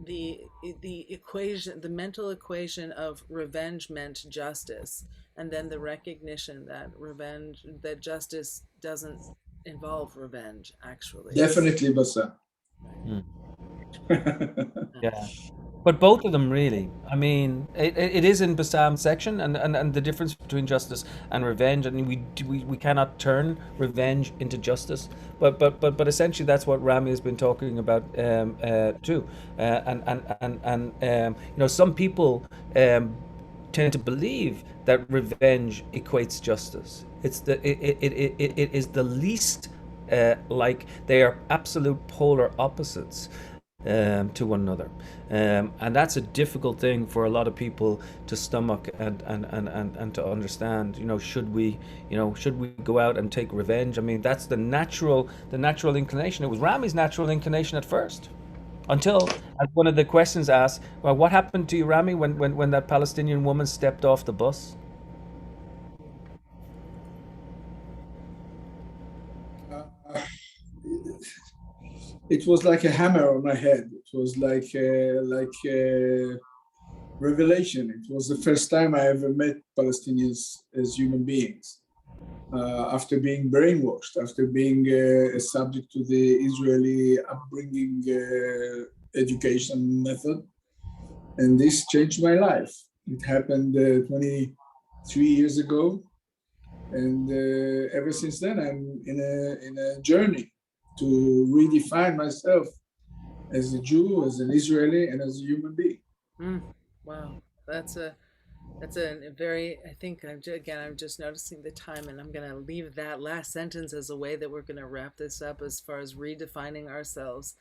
the the equation, the mental equation of revenge meant justice, and then the recognition that justice doesn't involve revenge, actually. Definitely, Bassa. Mm. Uh, Yeah. But both of them really. I mean, it is in Bassam's section, and the difference between justice and revenge. I mean, we cannot turn revenge into justice, but essentially that's what Rami has been talking about too. You know, some people tend to believe that revenge equates justice. It is the least like they are absolute polar opposites to one another. And that's a difficult thing for a lot of people to stomach and to understand. You know, should we go out and take revenge? I mean, that's the natural inclination. It was Rami's natural inclination at first. Until, as one of the questions asked, well, what happened to you, Rami, when that Palestinian woman stepped off the bus? Uh, it was like a hammer on my head. It was like a revelation. It was the first time I ever met Palestinians as human beings. After being brainwashed, after being subject to the Israeli upbringing education method. And this changed my life. It happened 23 years ago. And ever since then, I'm in a journey to redefine myself as a Jew, as an Israeli, and as a human being. Wow, that's a very, I think I'm just noticing the time, and I'm going to leave that last sentence as a way that we're going to wrap this up as far as redefining ourselves.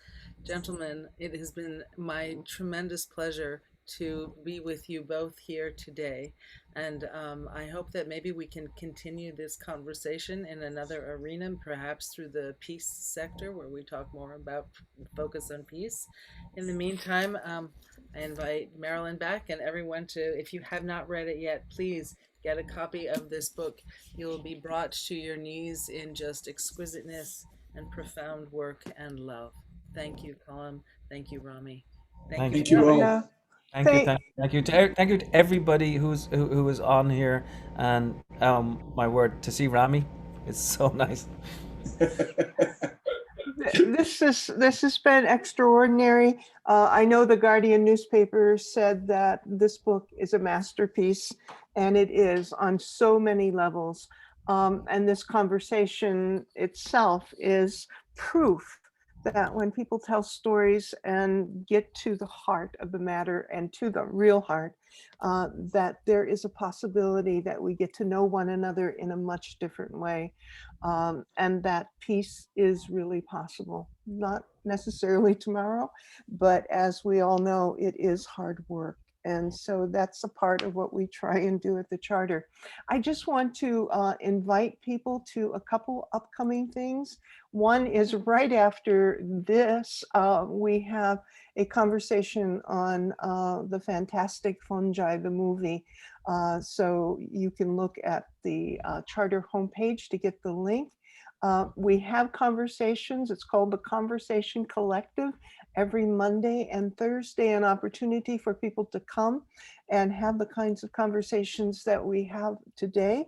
Gentlemen, it has been my tremendous pleasure to be with you both here today. And I hope that maybe we can continue this conversation in another arena, perhaps through the peace sector, where we talk more about focus on peace. In the meantime, I invite Marilyn back and everyone to, if you have not read it yet, please get a copy of this book. You'll be brought to your knees in just exquisiteness and profound work and love. Thank you, Colin. Thank you, Rami. Thank Thank you. you all. Yeah. Thank you to everybody who is on here, and my word, to see Rami, it's so nice. This has been extraordinary. I know the Guardian newspaper said that this book is a masterpiece, and it is on so many levels. And this conversation itself is proof that when people tell stories and get to the heart of the matter and to the real heart, that there is a possibility that we get to know one another in a much different way, and that peace is really possible. Not necessarily tomorrow, but as we all know, it is hard work. And so that's a part of what we try and do at the Charter. I just want to invite people to a couple upcoming things. One is right after this, we have a conversation on the fantastic fungi, the movie. So you can look at the Charter homepage to get the link. We have conversations. It's called the Conversation Collective. Every Monday and Thursday, an opportunity for people to come and have the kinds of conversations that we have today.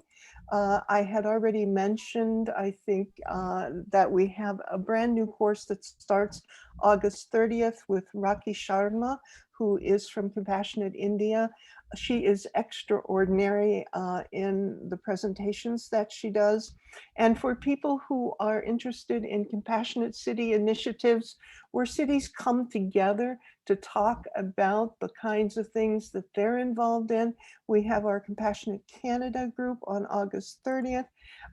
I had already mentioned, I think, that we have a brand new course that starts August 30th with Rakhi Sharma, who is from Compassionate India. She is extraordinary in the presentations that she does. And for people who are interested in compassionate city initiatives, where cities come together to talk about the kinds of things that they're involved in, we have our Compassionate Canada group on August 30th,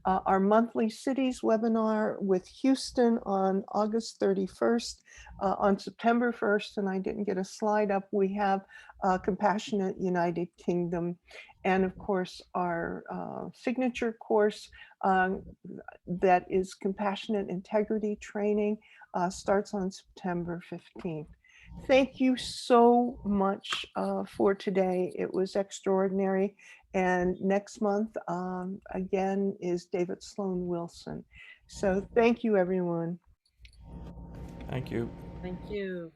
our monthly cities webinar with Houston on August 31st, on September 1st, and I didn't get a slide up, we have Compassionate United Kingdom, and of course our signature course that is Compassionate Integrity Training starts on September 15th. Thank you so much for today. It was extraordinary. And next month, again, is David Sloane Wilson. So thank you, everyone. Thank you. Thank you.